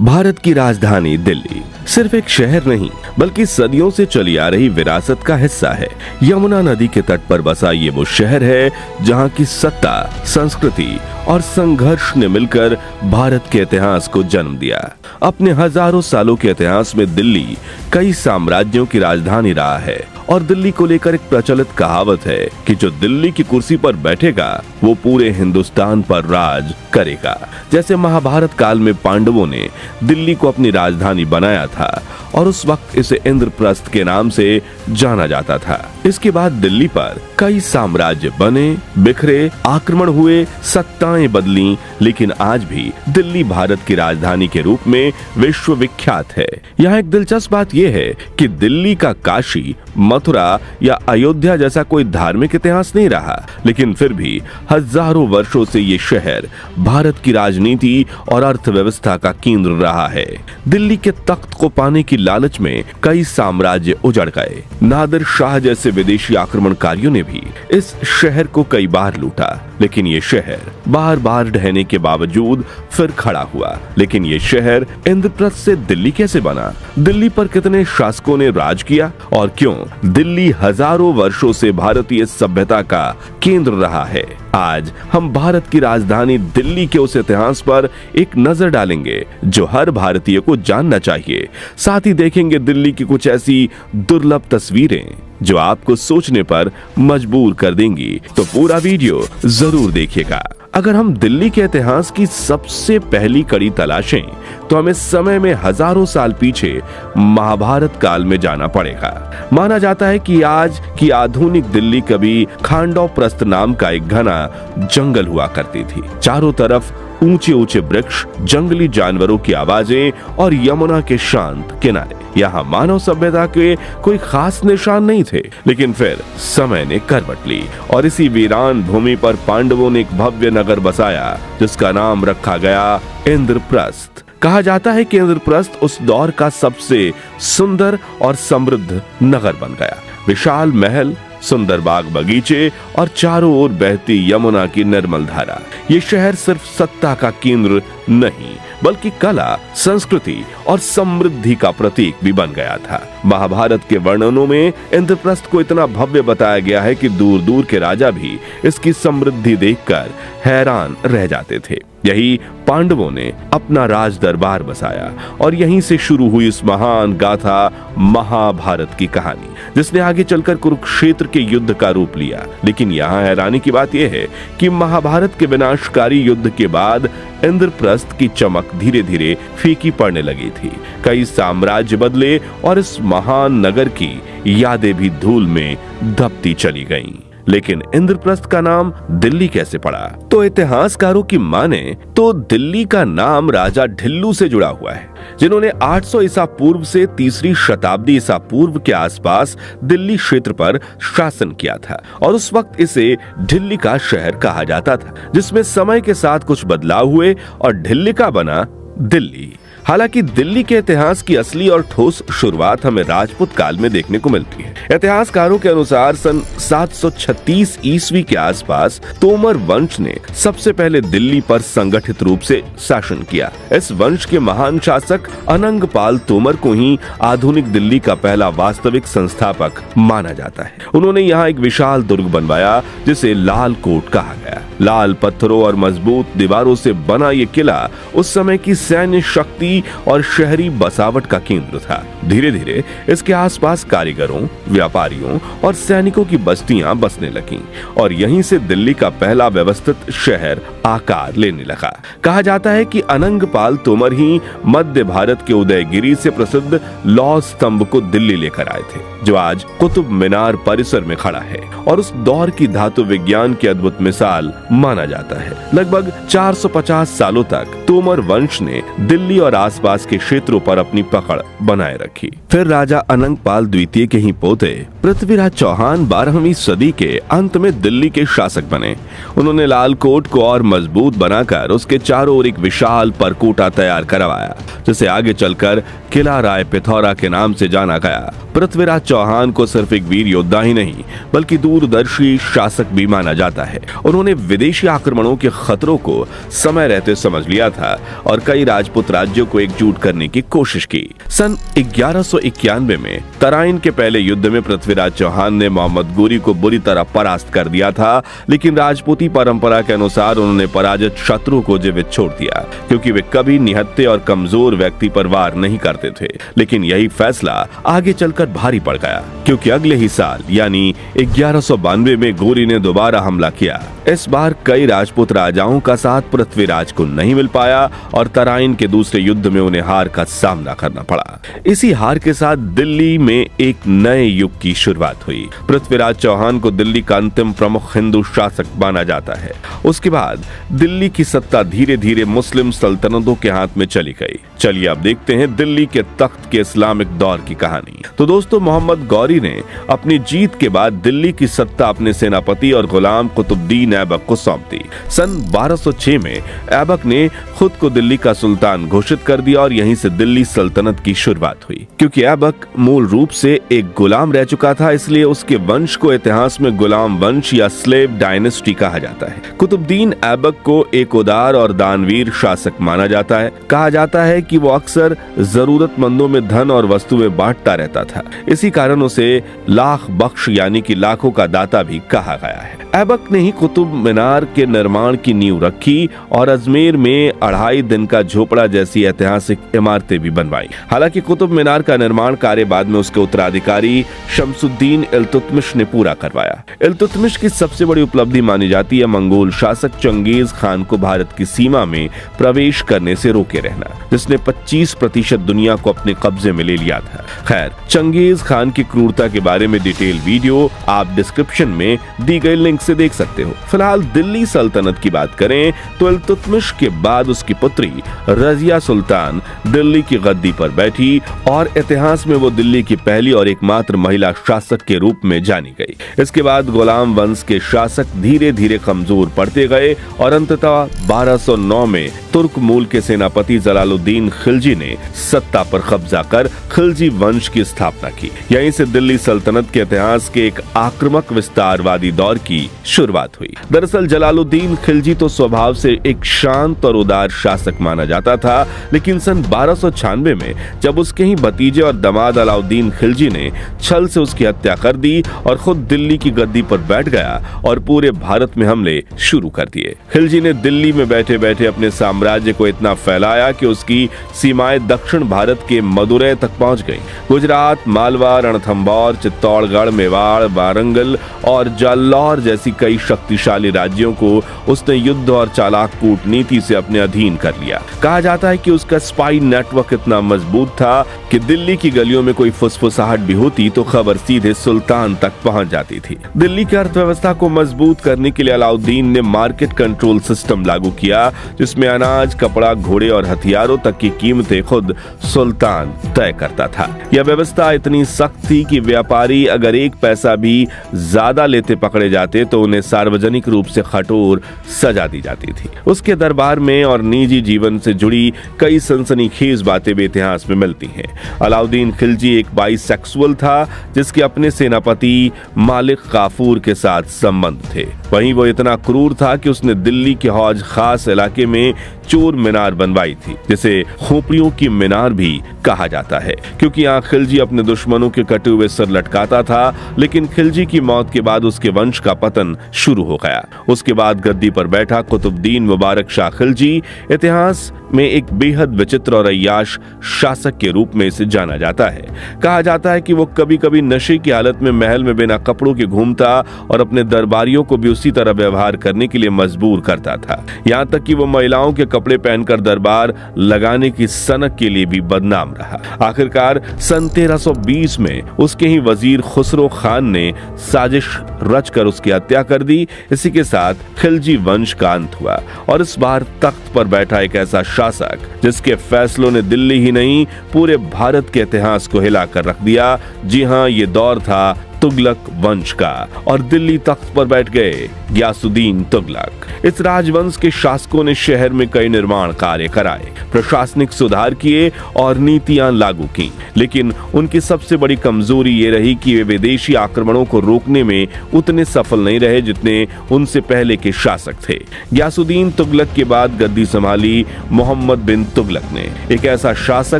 भारत की राजधानी दिल्ली सिर्फ एक शहर नहीं बल्कि सदियों से चली आ रही विरासत का हिस्सा है। यमुना नदी के तट पर बसा ये वो शहर है जहां की सत्ता, संस्कृति और संघर्ष ने मिलकर भारत के इतिहास को जन्म दिया। अपने हजारों सालों के इतिहास में दिल्ली कई साम्राज्यों की राजधानी रहा है और दिल्ली को लेकर एक प्रचलित कहावत है कि जो दिल्ली की कुर्सी पर बैठेगा वो पूरे हिंदुस्तान पर राज करेगा। जैसे महाभारत काल में पांडवों ने दिल्ली को अपनी राजधानी बनाया था और उस वक्त इसे इंद्रप्रस्थ के नाम से जाना जाता था। इसके बाद दिल्ली पर कई साम्राज्य बने, बिखरे, आक्रमण हुए, सत्ताएं बदली, लेकिन आज भी दिल्ली भारत की राजधानी के रूप में विश्व विख्यात है। यहाँ एक दिलचस्प बात यह है कि दिल्ली का काशी, मथुरा या अयोध्या जैसा कोई धार्मिक इतिहास नहीं रहा, लेकिन फिर भी हजारों वर्षों से ये शहर भारत की राजनीति और अर्थव्यवस्था का केंद्र रहा है। दिल्ली के तख्त को पाने की लालच में कई साम्राज्य उजड़ गए। नादिर शाह जैसे विदेशी आक्रमणकारियों ने भी इस शहर को कई बार लूटा, लेकिन ये शहर बार बार ढहने के बावजूद फिर खड़ा हुआ। लेकिन ये शहर इंद्रप्रस्थ से दिल्ली कैसे बना? दिल्ली पर कितने शासकों ने राज किया और क्यों दिल्ली हजारों वर्षों से भारतीय सभ्यता का केंद्र रहा है? आज हम भारत की राजधानी दिल्ली के उस इतिहास पर एक नजर डालेंगे जो हर भारतीय को जानना चाहिए। साथ ही देखेंगे दिल्ली की कुछ ऐसी दुर्लभ तस्वीरें जो आपको सोचने पर मजबूर कर देंगी। तो पूरा वीडियो जरूर देखिएगा। अगर हम दिल्ली के इतिहास की सबसे पहली कड़ी तलाशें तो हमें समय में हजारों साल पीछे महाभारत काल में जाना पड़ेगा। माना जाता है कि आज की आधुनिक दिल्ली कभी खांडवप्रस्थ नाम का एक घना जंगल हुआ करती थी। चारों तरफ ऊंचे ऊंचे वृक्ष, जंगली जानवरों की आवाजें और यमुना के शांत किनारे। यहाँ मानव सभ्यता के कोई खास निशान नहीं थे, लेकिन फिर समय ने करवट ली और इसी वीरान भूमि पर पांडवों ने एक भव्य नगर बसाया जिसका नाम रखा गया इंद्रप्रस्थ। कहा जाता है कि इंद्रप्रस्थ उस दौर का सबसे सुंदर और समृद्ध नगर बन गया। विशाल महल, सुंदर बाग बगीचे और चारों ओर बहती यमुना की निर्मल धारा। ये शहर सिर्फ सत्ता का केंद्र नहीं बल्कि कला, संस्कृति और समृद्धि का प्रतीक भी बन गया था। महाभारत के वर्णनों में इंद्रप्रस्थ को इतना भव्य बताया गया है कि दूर दूर के राजा भी इसकी समृद्धि देखकर हैरान रह जाते थे। यही पांडवों ने अपना राज दरबार बसाया और यहीं से शुरू हुई इस महान गाथा महाभारत की कहानी, जिसने आगे चलकर कुरुक्षेत्र के युद्ध का रूप लिया। लेकिन यहाँ हैरानी की बात यह है कि महाभारत के विनाशकारी युद्ध के बाद इंद्रप्रस्थ की चमक धीरे धीरे फीकी पड़ने लगी थी। कई साम्राज्य बदले और इस महान नगर की यादें भी धूल में दबती चली गईं। लेकिन इंद्रप्रस्थ का नाम दिल्ली कैसे पड़ा? तो इतिहासकारों की माने तो दिल्ली का नाम राजा ढिल्लू से जुड़ा हुआ है, जिन्होंने 800 ईसा पूर्व से 3री शताब्दी ईसा पूर्व के आसपास दिल्ली क्षेत्र पर शासन किया था और उस वक्त इसे ढिल्ली का शहर कहा जाता था, जिसमें समय के साथ कुछ बदलाव हुए और ढिल्ली का बना दिल्ली। हालांकि दिल्ली के इतिहास की असली और ठोस शुरुआत हमें राजपूत काल में देखने को मिलती है। इतिहासकारों के अनुसार सन 736 ईस्वी के आसपास तोमर वंश ने सबसे पहले दिल्ली पर संगठित रूप से शासन किया। इस वंश के महान शासक अनंगपाल तोमर को ही आधुनिक दिल्ली का पहला वास्तविक संस्थापक माना जाता है। उन्होंने यहाँ एक विशाल दुर्ग बनवाया जिसे लाल कोट कहा गया। लाल पत्थरों और मजबूत दीवारों से बना ये किला उस समय की सैन्य शक्ति और शहरी बसावट का केंद्र था। धीरे धीरे इसके आसपास कारीगरों, व्यापारियों और सैनिकों की बस्तियां बसने लगीं और यहीं से दिल्ली का पहला व्यवस्थित शहर आकार लेने लगा। कहा जाता है कि अनंगपाल तोमर ही मध्य भारत के उदयगिरी से प्रसिद्ध लौह स्तंभ को दिल्ली लेकर आए थे, जो आज कुतुब मीनार परिसर में खड़ा है और उस दौर की धातु विज्ञान की अद्भुत मिसाल माना जाता है। लगभग 450 सालों तक तोमर वंश ने दिल्ली और आसपास के क्षेत्रों पर अपनी पकड़ बनाए रखी। फिर राजा अनंगपाल द्वितीय के ही पोते पृथ्वीराज चौहान 12वीं सदी के अंत में दिल्ली के शासक बने। उन्होंने लाल कोट को और मजबूत बनाकर उसके चारों ओर एक विशाल परकोटा तैयार करवाया, जिसे आगे चलकर किला राय पिथौरा के नाम से जाना गया। पृथ्वीराज चौहान को सिर्फ एक वीर योद्धा ही नहीं बल्कि दूरदर्शी शासक भी माना जाता है। उन्होंने विदेशी आक्रमणों के खतरों को समय रहते समझ लिया था और कई कई राजपूत राज्यों को एकजुट करने की कोशिश की। सन 1191 में तराइन के पहले युद्ध में पृथ्वीराज चौहान ने मोहम्मद गोरी को बुरी तरह परास्त कर दिया था, लेकिन राजपूती परंपरा के अनुसार उन्होंने पराजित शत्रु को जीवित छोड़ दिया, क्योंकि वे कभी निहत्थे और कमजोर व्यक्ति पर वार नहीं करते थे। लेकिन यही फैसला आगे चलकर भारी पड़ गया, क्योंकि अगले ही साल यानी 1192 में गोरी ने दोबारा हमला किया। इस बार कई राजपूत राजाओं का साथ पृथ्वीराज को नहीं मिल पाया और तराइन के दूसरे युद्ध में उन्हें हार का सामना करना पड़ा। इसी हार के साथ दिल्ली में एक नए युग की शुरुआत हुई। पृथ्वीराज चौहान को दिल्ली का अंतिम प्रमुख हिंदू शासक माना जाता है। उसके बाद दिल्ली की सत्ता धीरे धीरे मुस्लिम सल्तनतों के हाथ में चली गई। चलिए अब देखते हैं दिल्ली के तख्त के इस्लामिक दौर की कहानी। तो दोस्तों, मोहम्मद गौरी ने अपनी जीत के बाद दिल्ली की सत्ता अपने सेनापति और गुलाम कुतुबुद्दीन ऐबक को सौंप दी। सन 1206 में ऐबक ने खुद को दिल्ली का सुल्तान घोषित कर दिया और यहीं से दिल्ली सल्तनत की शुरुआत हुई। क्योंकि ऐबक मूल रूप से एक गुलाम रह चुका था, इसलिए उसके वंश को इतिहास में गुलाम वंश या स्लेव डायनेस्टी कहा जाता है। कुतुबुद्दीन ऐबक को एक उदार और दानवीर शासक माना जाता है। कहा जाता है कि वो अक्सर जरूरतमंदों में धन और वस्तुएं बांटता रहता था। इसी कारण उसे लाख बख्श यानी कि लाखों का दाता भी कहा गया है। ऐबक ने ही कुतुब मीनार के निर्माण की नींव रखी और अजमेर में 2.5 दिन का झोपड़ा जैसी ऐतिहासिक इमारतें भी बनवाई। हालांकि कुतुब मीनार का निर्माण कार्य बाद में उसके उत्तराधिकारी शमसुद्दीन इल्तुतमिश ने पूरा करवाया। इल्तुतमिश की सबसे बड़ी उपलब्धि मानी जाती है मंगोल शासक चंगेज खान को भारत की सीमा में प्रवेश करने से रोके रहना, जिसने 25% दुनिया को अपने कब्जे में ले लिया था। खैर, चंगेज खान की क्रूरता के बारे में डिटेल वीडियो आप डिस्क्रिप्शन में दी गई लिंक से देख सकते हो। फिलहाल दिल्ली सल्तनत की बात करें तो इल्तुतमिश के बाद उसकी पुत्री रजिया सुल्तान दिल्ली की गद्दी पर बैठी और इतिहास में वो दिल्ली की पहली और एकमात्र महिला शासक के रूप में जानी गई। इसके बाद गुलाम वंश के शासक धीरे धीरे कमजोर पड़ते गए और अंततः 1209 में तुर्क मूल के सेनापति जलालुद्दीन खिलजी ने सत्ता पर कब्जा कर खिलजी वंश की स्थापना की। यहीं से दिल्ली सल्तनत के इतिहास के एक आक्रामक विस्तारवादी दौर की शुरुआत हुई। दरअसल जलालुद्दीन खिलजी तो स्वभाव से एक शांत और उदार शासक माना जाता था, लेकिन सन 1296 में जब उसके ही भतीजे और दामाद अलाउद्दीन खिलजी ने छल से उसकी हत्या कर दी और खुद दिल्ली की गद्दी पर बैठ गया और पूरे भारत में हमले शुरू कर दिए। खिलजी ने दिल्ली में बैठे बैठे अपने साम्राज्य को इतना फैलाया कि उसकी सीमाएं दक्षिण भारत के मदुरै तक पहुंच गईं। गुजरात, मालवा, रणथंभौर, चित्तौड़गढ़, मेवाड़, वारंगल और जालौर जैसी कई शक्तिशाली राज्यों को उसने युद्ध और चालाक कूटनीति से अपने अधीन कर लिया। कहा जाता है कि उसका स्पाई नेटवर्क इतना मजबूत था कि दिल्ली की गलियों में कोई फुसफुसाहट भी होती तो खबर सीधे सुल्तान तक पहुंच जाती थी। दिल्ली की अर्थव्यवस्था को मजबूत करने के लिए अलाउद्दीन ने मार्केट कंट्रोल सिस्टम लागू किया, जिसमें अनाज, कपड़ा, घोड़े और हथियारों तक की कीमतें खुद सुल्तान तय करता था। यह व्यवस्था इतनी सख्त थी कि व्यापारी अगर एक पैसा भी ज्यादा लेते पकड़े जाते तो उन्हें सार्वजनिक रूप से कठोर सजा दी जाती थी। उसके दरबार में और निजी जीवन से जुड़ी कई सनसनीखेज बातें भी इतिहास में मिलती हैं। अलाउद्दीन खिलजी एक बाइसेक्सुअल था जिसके अपने सेनापति मालिक काफूर के साथ संबंध थे। वहीं वो इतना क्रूर था कि उसने दिल्ली के हौज खास इलाके में चोर मीनार बनवाई थी, जिसे खोपड़ियों की मीनार भी कहा जाता है, क्योंकि यहाँ खिलजी अपने दुश्मनों के कटे हुए सर लटकाता था। लेकिन खिलजी की मौत के बाद उसके वंश का पतन शुरू हो गया। उसके बाद गद्दी पर बैठा कुतुबुद्दीन मुबारक शाह खिलजी इतिहास में एक बेहद विचित्र और अय्याश शासक के रूप में इसे जाना जाता है। कहा जाता है कि वो कभी कभी नशे की हालत में महल में बिना कपड़ों के घूमता और अपने दरबारियों को भी उसी तरह व्यवहार करने के लिए मजबूर करता था। यहाँ तक कि वो महिलाओं के कपड़े पहनकर दरबार लगाने की सनक के लिए भी बदनाम रहा। आखिरकार सन 1320 में उसके ही वजीर खुसरो खान ने साजिश रचकर उसकी हत्या कर दी। इसी के साथ खिलजी वंश का अंत हुआ और इस बार तख्त पर बैठा एक ऐसा शासक जिसके फैसलों ने दिल्ली ही नहीं पूरे भारत के इतिहास को हिलाकर रख दिया। जी हां, ये दौर था तुगलक वंश का और दिल्ली तख्त पर बैठ गए गियासुद्दीन तुगलक। इस राजवंश के शासकों ने शहर में कई निर्माण कार्य कराए, प्रशासनिक सुधार किए और नीतियां लागू की, लेकिन उनकी सबसे बड़ी कमजोरी ये रही कि वे विदेशी आक्रमणों को रोकने में उतने सफल नहीं रहे जितने उनसे पहले के शासक थे। गियासुद्दीन तुगलक के बाद गद्दी संभाली मोहम्मद बिन तुगलक ने, एक ऐसा शासक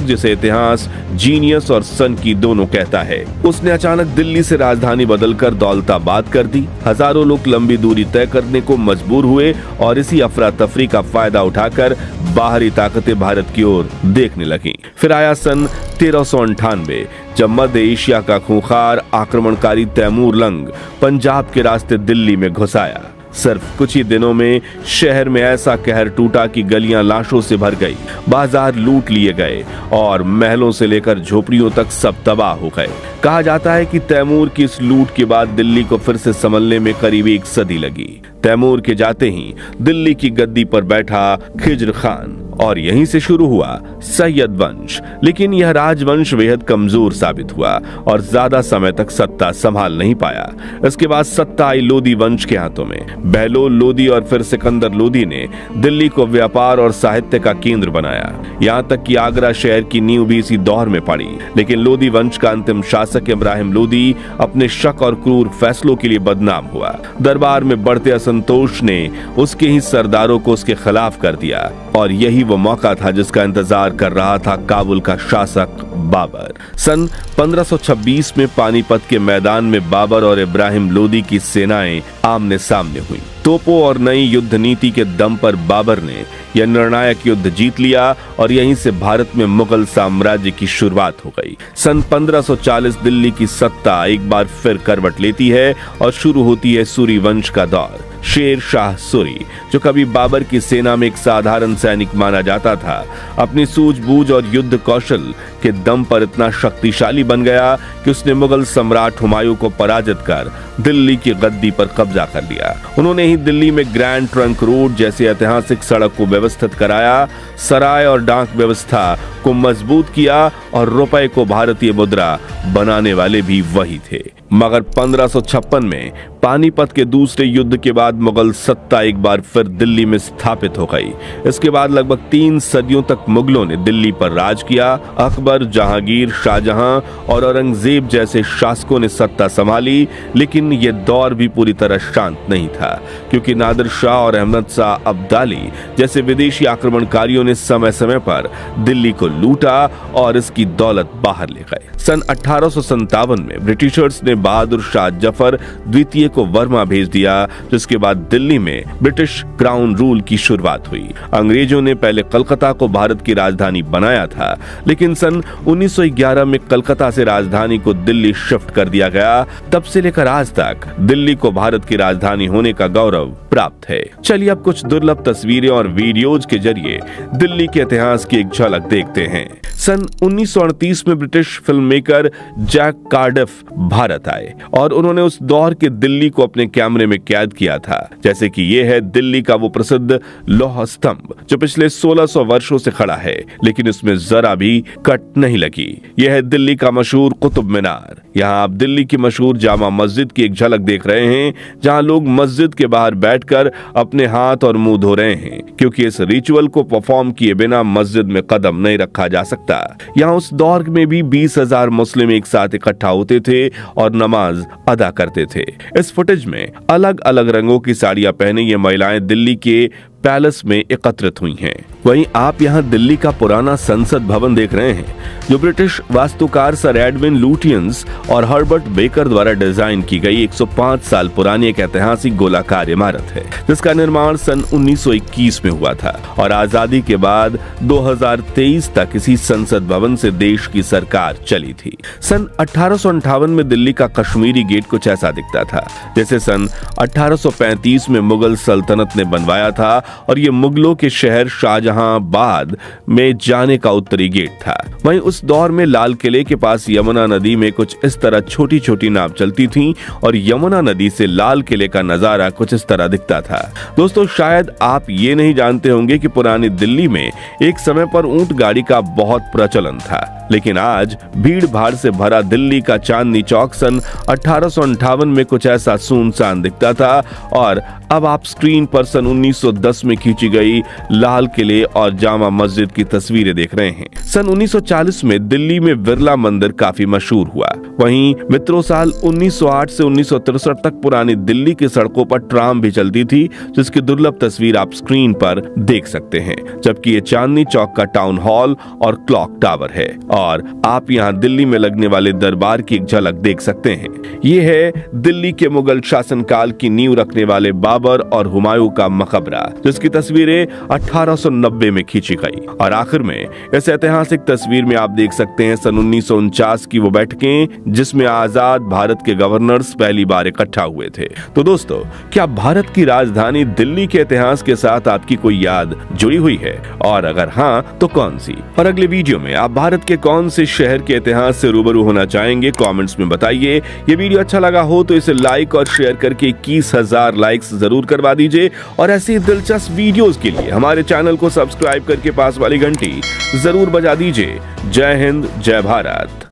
जिसे इतिहास जीनियस और सन की दोनों कहता है। उसने अचानक दिल्ली से राजधानी बदलकर दौलताबाद कर दी। हजारों लोग लंबी दूरी तय करने को मजबूर हुए और इसी अफरा तफरी का फायदा उठाकर बाहरी ताकतें भारत की ओर देखने लगी। फिर आया सन 1398 जब मध्य एशिया का खूंखार आक्रमणकारी तैमूर लंग पंजाब के रास्ते दिल्ली में घुस आया। सिर्फ कुछ ही दिनों में शहर में ऐसा कहर टूटा कि गलियां लाशों से भर गई, बाजार लूट लिए गए और महलों से लेकर झोपड़ियों तक सब तबाह हो गए। कहा जाता है कि तैमूर की इस लूट के बाद दिल्ली को फिर से संभलने में करीब 1 सदी लगी। तैमूर के जाते ही दिल्ली की गद्दी पर बैठा खिज्र खान और यहीं से शुरू हुआ सैयद वंश। लेकिन यह राजवंश बेहद कमजोर साबित हुआ और ज्यादा समय तक सत्ता संभाल नहीं पाया। इसके बाद सत्ता आई लोदी वंश के हाथों में। बहलोल लोदी और फिर सिकंदर लोदी ने दिल्ली को व्यापार और साहित्य का केंद्र बनाया। यहाँ तक कि आगरा शहर की नींव भी इसी दौर में पड़ी। लेकिन लोदी वंश का अंतिम शासक इब्राहिम लोदी अपने शक और क्रूर फैसलों के लिए बदनाम हुआ। दरबार में बढ़ते असंतोष ने उसके ही सरदारों को उसके खिलाफ कर दिया और यही वो मौका था जिसका इंतजार कर रहा था काबुल का शासक बाबर। सन 1526 में पानीपत के मैदान में बाबर और इब्राहिम लोदी की सेनाएं आमने सामने हुई। तोपों और नई युद्ध नीति के दम पर बाबर ने यह निर्णायक युद्ध जीत लिया और यहीं से भारत में मुगल साम्राज्य की शुरुआत हो गई। सन 1540 दिल्ली की सत्ता एक बार फिर करवट लेती है और शुरू होती है सूरी वंश का दौर। शेर शाह सूरी, जो कभी बाबर की सेना में एक साधारण सैनिक माना जाता था, अपनी सूझबूझ और युद्ध कौशल के दम पर इतना शक्तिशाली बन गया कि उसने मुगल सम्राट हुमायूं को पराजित कर दिल्ली की गद्दी पर कब्जा कर लिया। उन्होंने ही दिल्ली में ग्रैंड ट्रंक रोड जैसे ऐतिहासिक सड़क को व्यवस्थित कराया, सराय और डाक व्यवस्था को मजबूत किया और रुपए को भारतीय मुद्रा बनाने वाले भी वही थे। मगर 1556 में पानीपत के दूसरे युद्ध के बाद मुगल सत्ता एक बार फिर दिल्ली में स्थापित हो गई। इसके बाद लगभग 3 सदियों तक मुगलों ने दिल्ली पर राज किया। अकबर, जहांगीर, शाहजहां और औरंगजेब जैसे शासकों ने सत्ता संभाली, लेकिन यह दौर भी पूरी तरह शांत नहीं था, क्योंकि नादिर शाह और अहमद शाह अब्दाली जैसे विदेशी आक्रमणकारियों ने समय समय पर दिल्ली को लूटा और इसकी दौलत बाहर ले गए। सन 1857 में ब्रिटिशर्स ने बहादुर शाह जफर द्वितीय को वर्मा भेज दिया, जिसके बाद दिल्ली में ब्रिटिश क्राउन रूल की शुरुआत हुई। अंग्रेजों ने पहले कलकत्ता को भारत की राजधानी बनाया था, लेकिन सन 1911 में कलकत्ता से राजधानी को दिल्ली शिफ्ट कर दिया गया। तब से लेकर आज तक दिल्ली को भारत की राजधानी होने का गौरव प्राप्त है। चलिए अब कुछ दुर्लभ तस्वीरें और वीडियोज के जरिए दिल्ली के इतिहास की एक झलक देखते हैं। सन 1938 में British filmmaker Jack Cardiff Bharat आए और उन्होंने उस दौर के दिल्ली को अपने कैमरे में कैद किया था। जैसे कि ये है दिल्ली का वो प्रसिद्ध लौह स्तंभ जो पिछले 1600 वर्षों से खड़ा है, लेकिन इसमें जरा भी कट नहीं लगी। यह है दिल्ली का मशहूर कुतुब मीनार। यहाँ आप दिल्ली की मशहूर जामा मस्जिद की एक झलक देख रहे हैं, जहाँ लोग मस्जिद के बाहर बैठकर अपने हाथ और मुंह धो रहे हैं, क्योंकि इस रिचुअल को परफॉर्म किए बिना मस्जिद में कदम नहीं रखा जा सकता। यहाँ उस दौर में भी 20,000 मुस्लिम एक साथ इकट्ठा होते थे और नमाज अदा करते थे। इस फुटेज में अलग अलग रंगों की साड़ियां पहने ये महिलाएं दिल्ली के पैलेस में एकत्रित हुई हैं। वहीं आप यहाँ दिल्ली का पुराना संसद भवन देख रहे हैं, जो ब्रिटिश वास्तुकार सर एडविन लुटियंस और हर्बर्ट बेकर द्वारा डिजाइन की गई 105 साल पुरानी एक ऐतिहासिक गोलाकार इमारत है, जिसका निर्माण सन 1921 में हुआ था और आजादी के बाद 2023 तक इसी संसद भवन से देश की सरकार चली थी। सन 1858 में दिल्ली का कश्मीरी गेट कुछ ऐसा दिखता था, जैसे सन 1835 में मुगल सल्तनत ने बनवाया था और ये मुगलों के शहर शाहजहांबाद में जाने का उत्तरी गेट था। वहीं उस दौर में लाल किले के पास यमुना नदी में कुछ इस तरह छोटी छोटी नाव चलती थीं और यमुना नदी से लाल किले का नजारा कुछ इस तरह दिखता था। दोस्तों, शायद आप ये नहीं जानते होंगे कि पुरानी दिल्ली में एक समय पर ऊंट गाड़ी का बहुत प्रचलन था, लेकिन आज भीड़ भाड़ से भरा दिल्ली का चांदनी चौक सन 1858 में कुछ ऐसा सुनसान दिखता था और अब आप स्क्रीन पर सन 1910 में खींची गई लाल किले और जामा मस्जिद की तस्वीरें देख रहे हैं। सन 1940 में दिल्ली में बिरला मंदिर काफी मशहूर हुआ। वहीं मित्रों साल 1908 से 1963 तक पुरानी दिल्ली की सड़कों पर ट्राम भी चलती थी, जिसकी दुर्लभ तस्वीर आप स्क्रीन पर देख सकते हैं। जबकि ये चांदनी चौक का टाउन हॉल और क्लॉक टावर है और आप यहाँ दिल्ली में लगने वाले दरबार की एक झलक देख सकते हैं। ये है दिल्ली के मुगल शासनकाल की नींव रखने वाले बाबर और हुमायूं का मकबरा, जिसकी तस्वीरें 1890 में खींची गई। और आखिर में इस ऐतिहासिक तस्वीर में आप देख सकते हैं सन 1949 की वो बैठकें जिसमें आजाद भारत के गवर्नर्स पहली बार इकट्ठा हुए थे। तो दोस्तों, क्या भारत की राजधानी दिल्ली के इतिहास के साथ आपकी कोई याद जुड़ी हुई है, और अगर हाँ तो कौन सी? और अगले वीडियो में आप भारत के कौन से शहर के इतिहास से रूबरू होना चाहेंगे, कमेंट्स में बताइए। ये वीडियो अच्छा लगा हो तो इसे लाइक और शेयर करके 21,000 लाइक्स जरूर करवा दीजिए और ऐसी दिलचस्प वीडियोस के लिए हमारे चैनल को सब्सक्राइब करके पास वाली घंटी जरूर बजा दीजिए। जय हिंद, जय भारत।